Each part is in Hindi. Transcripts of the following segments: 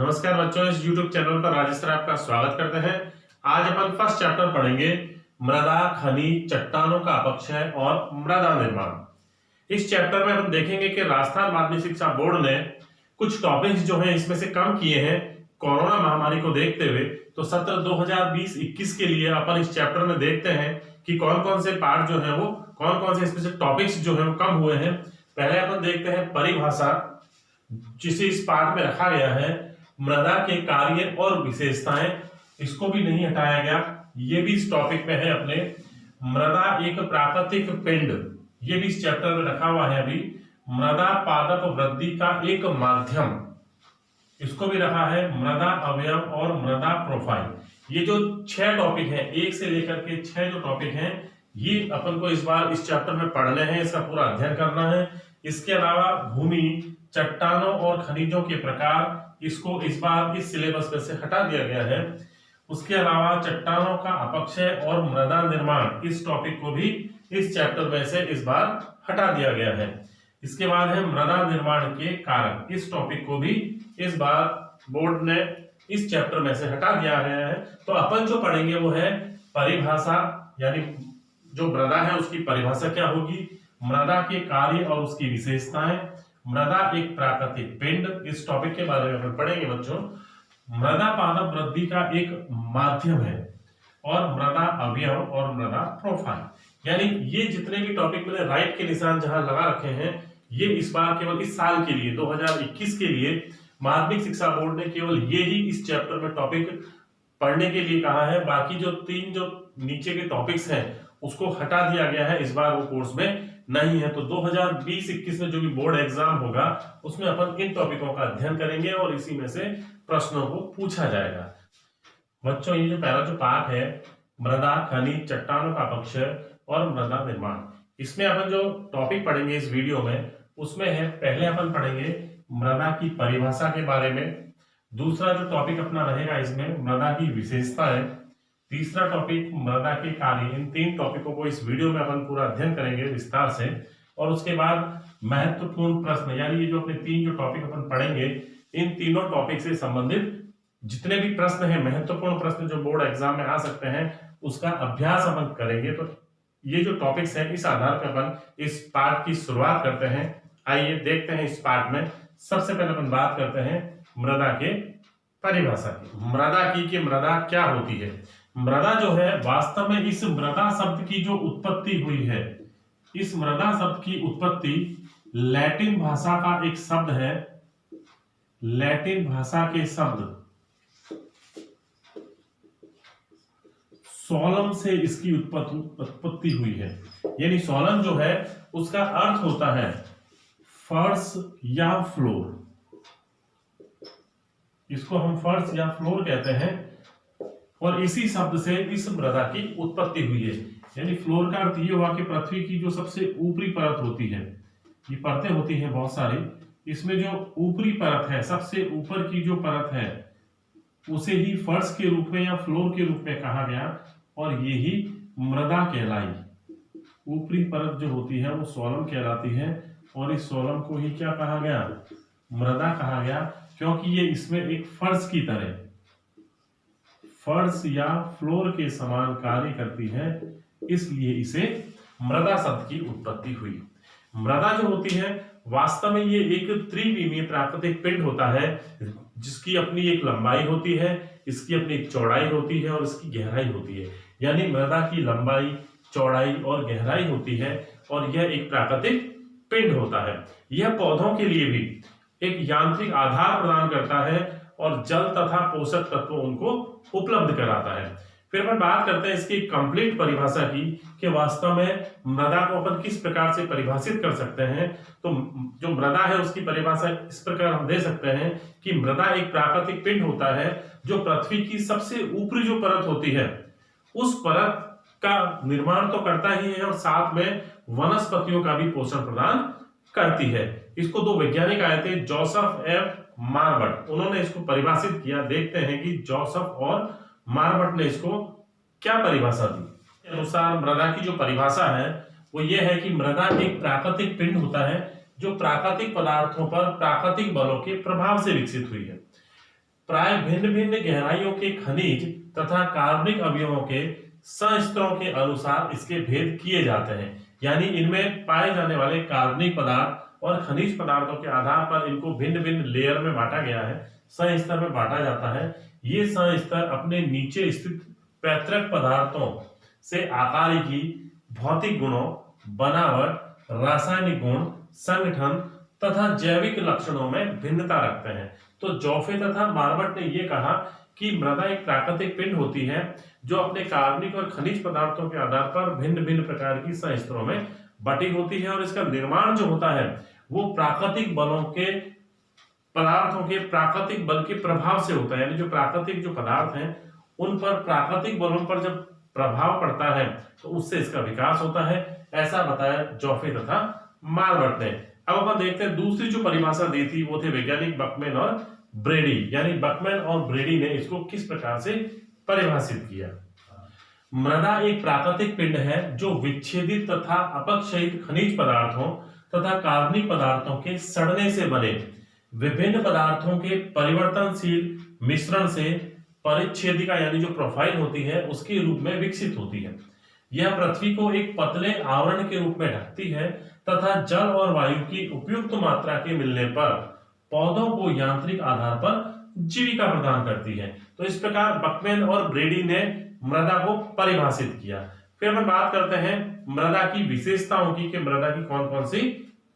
नमस्कार बच्चों, इस YouTube चैनल पर राजेश सर आपका स्वागत करते हैं। आज अपन फर्स्ट चैप्टर पढ़ेंगे मृदा, खनिज, चट्टानों का अपक्षय और मृदा निर्माण। इस चैप्टर में हम देखेंगे कि राजस्थान माध्यमिक शिक्षा बोर्ड ने कुछ टॉपिक्स जो हैं इसमें से कम किए हैं कोरोना महामारी को देखते हुए। तो सत्र 2020-21 के लिए अपन इस चैप्टर में देखते हैं कि कौन कौन से पार्ट जो है वो कौन कौन से इसमें से टॉपिक्स जो है वो कम हुए हैं। पहले अपन देखते हैं परिभाषा, जिसे इस पार्ट में रखा गया है मृदा के कार्य और विशेषताएं, इसको भी नहीं हटाया गया, ये भी इस टॉपिक में है अपने। मृदा एक प्राकृतिक पिंड, ये भी इस चैप्टर में रखा हुआ है अभी। मृदा पादप वृद्धि का एक माध्यम, इसको भी रखा है। मृदा अवयव और मृदा प्रोफाइल, ये जो 6 टॉपिक हैं, 1 से लेकर के 6 जो टॉपिक हैं, ये अपन को इस बार इस चैप्टर में पढ़ने हैं, इसका पूरा अध्ययन करना है। इसके अलावा भूमि, चट्टानों और खनिजों के प्रकार, इसको इस बार इस सिलेबस में से हटा दिया गया है। उसके अलावा चट्टानों का अपक्षय और मृदा निर्माण, इस टॉपिक को भी इस चैप्टर में से इस बार हटा दिया गया है। इसके बाद है मृदा निर्माण के कारक, इस टॉपिक को भी इस बार बोर्ड ने इस चैप्टर में से हटा दिया गया है। तो अपन जो पढ़ेंगे वो है परिभाषा, यानी जो मृदा है उसकी परिभाषा क्या होगी, मृदा के कार्य और उसकी विशेषताएं, मृदा एक प्राकृतिक पिंड, इस टॉपिक के बारे में अपन पढ़ेंगे बच्चों। मृदा पादप वृद्धि का एक माध्यम है और मृदा अवयव और मृदा प्रोफाइल। यानी ये जितने भी टॉपिक मैंने राइट के निशान जहां लगा रखे हैं, ये इस बार केवल इस साल के लिए 2021 के लिए माध्यमिक शिक्षा बोर्ड ने केवल ये ही इस चैप्टर में टॉपिक पढ़ने के लिए कहा है। बाकी जो 3 जो नीचे के टॉपिक्स हैं उसको हटा दिया गया है, इस बार वो कोर्स में नहीं है। तो 2020-21 में जो भी बोर्ड एग्जाम होगा उसमें अपन इन टॉपिकों का अध्ययन करेंगे और इसी में से प्रश्नों को पूछा जाएगा। बच्चों, ये जो पहला जो पार्ट है मृदा, खनिज, चट्टानों का अपक्षय और मृदा निर्माण, इसमें अपन जो टॉपिक पढ़ेंगे इस वीडियो में उसमें है, पहले अपन पढ़ेंगे मृदा की परिभाषा के बारे में। दूसरा जो टॉपिक अपना रहेगा इसमें मृदा की विशेषता है। तीसरा टॉपिक मृदा के कार्य। इन 3 टॉपिकों को इस वीडियो में अपन पूरा अध्ययन करेंगे विस्तार से। और उसके बाद महत्वपूर्ण प्रश्न, यानी ये जो अपने 3 जो टॉपिक अपन पढ़ेंगे, इन तीनों टॉपिक से संबंधित जितने भी प्रश्न हैं, महत्वपूर्ण प्रश्न जो बोर्ड एग्जाम में आ सकते हैं, उसका अभ्यास अपन करेंगे। तो ये जो टॉपिक्स हैं, इस आधार पर अपन इस पार्ट की शुरुआत करते हैं। आइए देखते हैं इस पार्ट में। सबसे पहले अपन बात करते हैं मृदा के परिभाषा की। मृदा की कि मृदा क्या होती है। मृदा जो है वास्तव में इस मृदा शब्द की जो उत्पत्ति हुई है, इस मृदा शब्द की उत्पत्ति लैटिन भाषा का एक शब्द है, लैटिन भाषा के शब्द सोलम से इसकी उत्पत्ति हुई है। यानी सोलम जो है उसका अर्थ होता है फर्श या फ्लोर, इसको हम फर्श या फ्लोर कहते हैं। और इसी शब्द से इस मृदा की उत्पत्ति हुई है। यानी फ्लोर का अर्थ ये हुआ कि पृथ्वी की जो सबसे ऊपरी परत होती है, ये परतें होती हैं बहुत सारी, इसमें जो ऊपरी परत है, सबसे ऊपर की जो परत है, उसे ही फर्श के रूप में या फ्लोर के रूप में कहा गया और ये ही मृदा कहलाई। ऊपरी परत जो होती है वो सोलम कहलाती है और इस सोलम को ही क्या कहा गया, मृदा कहा गया, क्योंकि ये इसमें एक फर्श की तरह, फर्श या फ्लोर के समान कार्य करती है, इसलिए इसे मृदा शब्द की उत्पत्ति हुई। मृदा जो होती है वास्तव में ये एक त्रिविमीय प्राकृतिक पिंड होता है, जिसकी अपनी एक लंबाई होती है, इसकी अपनी चौड़ाई होती है और इसकी गहराई होती है। यानी मृदा की लंबाई, चौड़ाई और गहराई होती है और यह एक प्राकृतिक पिंड होता है। यह पौधों के लिए भी एक यांत्रिक आधार प्रदान करता है और जल तथा पोषक तत्व उनको उपलब्ध कराता है। फिर अपन बात करते हैं इसकी कंप्लीट परिभाषा की कि वास्तव में मृदा को अपन किस प्रकार से परिभाषित कर सकते हैं। तो जो मृदा है उसकी परिभाषा इस प्रकार हम दे सकते हैं कि मृदा एक प्राकृतिक पिंड होता है जो पृथ्वी की सबसे ऊपरी जो परत होती है उस परत का निर्माण तो करता ही है और साथ में वनस्पतियों का भी पोषण प्रदान करती है। इसको 2 वैज्ञानिक आए थे, जोसेफ एफ मार्बट, उन्होंने इसको परिभाषित किया। देखते हैं कि जोसेफ और मार्बट ने इसको क्या परिभाषा दी। अनुसार मृदा की जो परिभाषा है वो ये है कि मृदा एक प्राकृतिक पिंड होता है जो प्राकृतिक पदार्थों पर प्राकृतिक बलों के प्रभाव से विकसित हुई है। प्राय भिन्न भिन्न गहराइयों के खनिज तथा कार्बनिक अवयवों के संस्तरों के अनुसार इसके भेद किए जाते हैं। यानी इनमें पाए जाने वाले कार्बनिक पदार्थ और खनिज पदार्थों के आधार पर इनको भिन्न भिन्न लेयर में बांटा गया है, संस्तर में बांटा जाता है। ये संस्तर अपने नीचे स्थित पैतृक पदार्थों से आकारिकी, भौतिक गुणों, बनावट, रासायनिक गुण, संगठन तथा जैविक लक्षणों में भिन्नता रखते हैं। तो जोफे तथा मार्मट ने यह कहा कि मृदा एक प्राकृतिक पिंड होती है जो अपने कार्बनिक और खनिज पदार्थों के आधार पर भिन्न भिन्न प्रकार की संस्तरों में बटी होती है, और इसका निर्माण जो होता है वो प्राकृतिक बलों के पदार्थों के प्राकृतिक बल के प्रभाव से होता है। यानी जो प्राकृतिक जो पदार्थ हैं उन पर प्राकृतिक बलों पर जब प्रभाव पड़ता है तो उससे इसका विकास होता है, ऐसा बताया जोफे तथा मार्मट ने। अब अपन देखते हैं दूसरी जो परिभाषा दी थी वो थे वैज्ञानिक बकमैन और ब्रेडी। यानी बकमैन और ब्रेडी ने इसको किस प्रकार से परिभाषित किया। मृदा एक प्राकृतिक पिंड है जो विच्छेदित तथा अपक्षयित खनिज पदार्थों तथा कार्बनिक पदार्थों के सड़ने से बने विभिन्न पदार्थों के परिवर्तनशील मिश्रण से परिच्छेदिका यानी जो प्रोफाइल होती है उसके रूप में विकसित होती है। यह पृथ्वी को एक पतले आवरण के रूप में ढकती है तथा जल और वायु की उपयुक्त मात्रा के मिलने पर पौधों को यांत्रिक आधार पर जीविका प्रदान करती है। तो इस प्रकार बकमैन और ब्रेडी ने मृदा को परिभाषित किया। फिर हम बात करते हैं मृदा की विशेषताओं की कि मृदा की कौन कौन सी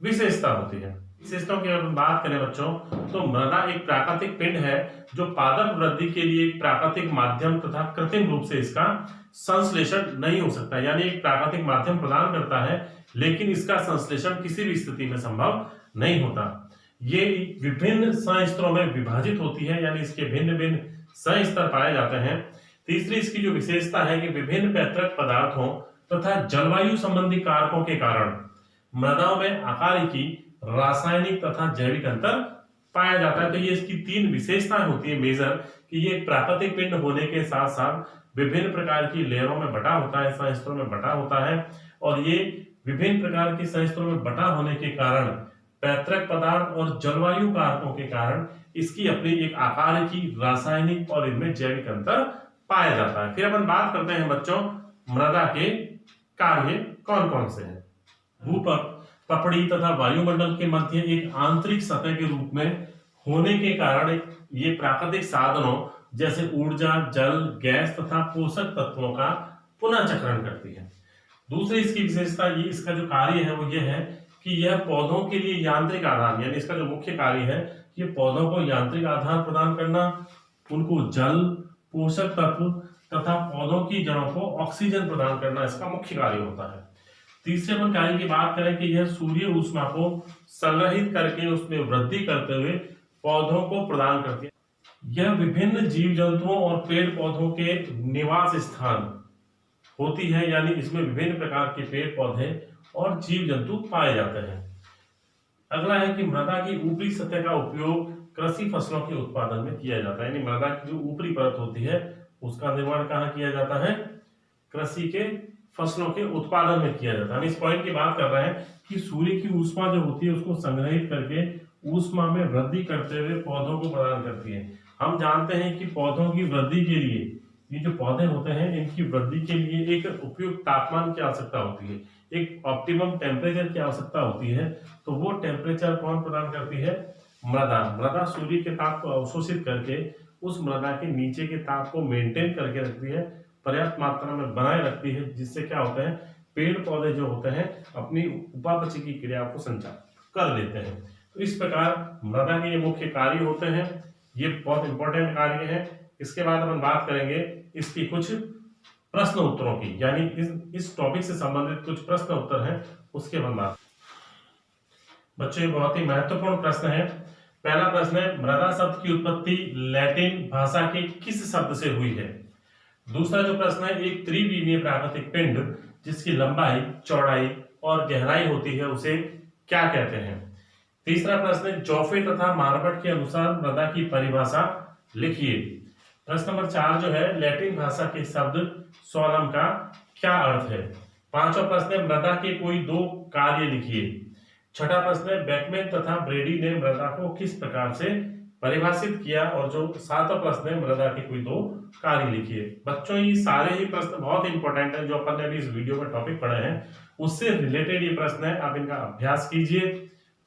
विशेषता होती है। विशेषताओं की अगर बात करें बच्चों तो मृदा एक प्राकृतिक पिंड है जो पादप वृद्धि के लिए एक प्राकृतिक माध्यम तथा कृत्रिम रूप से इसका संश्लेषण नहीं हो सकता। यानी एक प्राकृतिक माध्यम प्रदान करता है लेकिन इसका संश्लेषण किसी भी स्थिति में संभव नहीं होता। ये विभिन्न संस्तरों में विभाजित होती है, यानी इसके भिन्न भिन्न संस्तर पाए जाते हैं। तीसरी इसकी जो विशेषता है कि विभिन्न पैतृक पदार्थों तथा जलवायु संबंधी कारकों के कारण मृदाओं में आकारिकी, रासायनिक तथा जैविक अंतर पाया जाता है। तो ये इसकी तीन विशेषताएं होती है मेजर, कि ये प्राकृतिक पिंड होने के साथ साथ विभिन्न प्रकार की लेयरों में बटा होता है, संस्तरों में बटा होता है, और ये विभिन्न प्रकार की संस्तरों में बटा होने के कारण पैतृक पदार्थ और जलवायु कारकों के कारण इसकी अपनी एक आकारिकी, रासायनिक और इनमें जैविक अंतर पाया जाता है। फिर अपन बात करते हैं बच्चों मृदा के कार्य कौन कौन से हैं। भूपट, पपड़ी तथा वायुमंडल के मध्य एक आंतरिक सतह के रूप में होने के कारण ये प्राकृतिक साधनों जैसे ऊर्जा, जल, गैस तथा पोषक तत्वों का पुनः चक्रण करती है। दूसरी इसकी विशेषता ये इसका जो कार्य है वो ये है कि यह पौधों के लिए यांत्रिक आधार, यानी इसका जो मुख्य कार्य है ये पौधों को यांत्रिक आधार प्रदान करना, उनको जल, पोषक तत्व तथा पौधों की जड़ों को ऑक्सीजन प्रदान करना इसका मुख्य कार्य होता है। तीसरे अपन कार्य की बात करें कि यह सूर्य ऊष्मा को संग्रहित करके उसमें वृद्धि करते हुए पौधों को प्रदान करती है। यह विभिन्न जीव जंतुओं और पेड़ पौधों के निवास स्थान होती है, यानी इसमें विभिन्न प्रकार के पेड़ पौधे और जीव जंतु पाए जाते हैं। अगला है कि मृदा की ऊपरी सतह का उपयोग कृषि फसलों के उत्पादन में किया जाता है। यानी मृदा की जो ऊपरी परत होती है उसका निर्माण कहाँ किया जाता है? कृषि के फसलों के उत्पादन में किया जाता है। हम इस पॉइंट की बात कर रहे हैं कि सूर्य की ऊष्मा जो होती है उसको संग्रहित करके ऊष्मा में वृद्धि करते हुए पौधों को प्रदान करती है। हम जानते हैं कि पौधों की वृद्धि के लिए ये जो पौधे होते हैं इनकी वृद्धि के लिए एक उपयुक्त तापमान की आवश्यकता होती है, एक ऑप्टिमम टेम्परेचर की आवश्यकता होती है। तो वो टेम्परेचर कौन प्रदान करती है? मृदा। मृदा सूर्य के ताप को अवशोषित करके उस मृदा के नीचे के ताप को मेंटेन करके रखती है, पर्याप्त मात्रा में बनाए रखती है, जिससे क्या होता है पेड़ पौधे जो होते हैं अपनी उपापचय की क्रिया को संचालित कर लेते हैं। तो इस प्रकार मृदा के ये मुख्य कार्य होते हैं, ये बहुत इंपॉर्टेंट कार्य है। इसके बाद अपन बात करेंगे इसकी कुछ प्रश्न उत्तरों की, यानी इस टॉपिक से संबंधित कुछ प्रश्न उत्तर हैं उसके बाद बात। बच्चों ये बहुत ही महत्वपूर्ण प्रश्न है। पहला प्रश्न है मृदा शब्द की उत्पत्ति लैटिन भाषा के किस शब्द से हुई है? दूसरा जो प्रश्न है एक त्रिविमीय प्राकृतिक पिंड जिसकी लंबाई, चौड़ाई और गहराई होती है उसे क्या कहते हैं? तीसरा प्रश्न है जोफे तथा मार्मट के अनुसार मृदा की परिभाषा लिखिए। प्रश्न नंबर 4 जो है लैटिन भाषा के शब्द सोलम का क्या अर्थ है? पांचवा प्रश्न है मृदा के कोई दो कार्य लिखिए। छठा प्रश्न है बेकमैन तथा ब्रेडी ने मृदा को किस प्रकार से परिभाषित किया और जो 7वां प्रश्न है मृदा के कोई 2 कार्य लिखिए। बच्चों ये सारे ही प्रश्न बहुत इंपॉर्टेंट है, जो अपन ने अभी इस वीडियो में टॉपिक पढ़े हैं उससे रिलेटेड ये प्रश्न है, आप इनका अभ्यास कीजिए।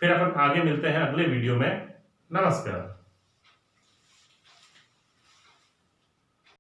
फिर अपन आगे मिलते हैं अगले वीडियो में। नमस्कार।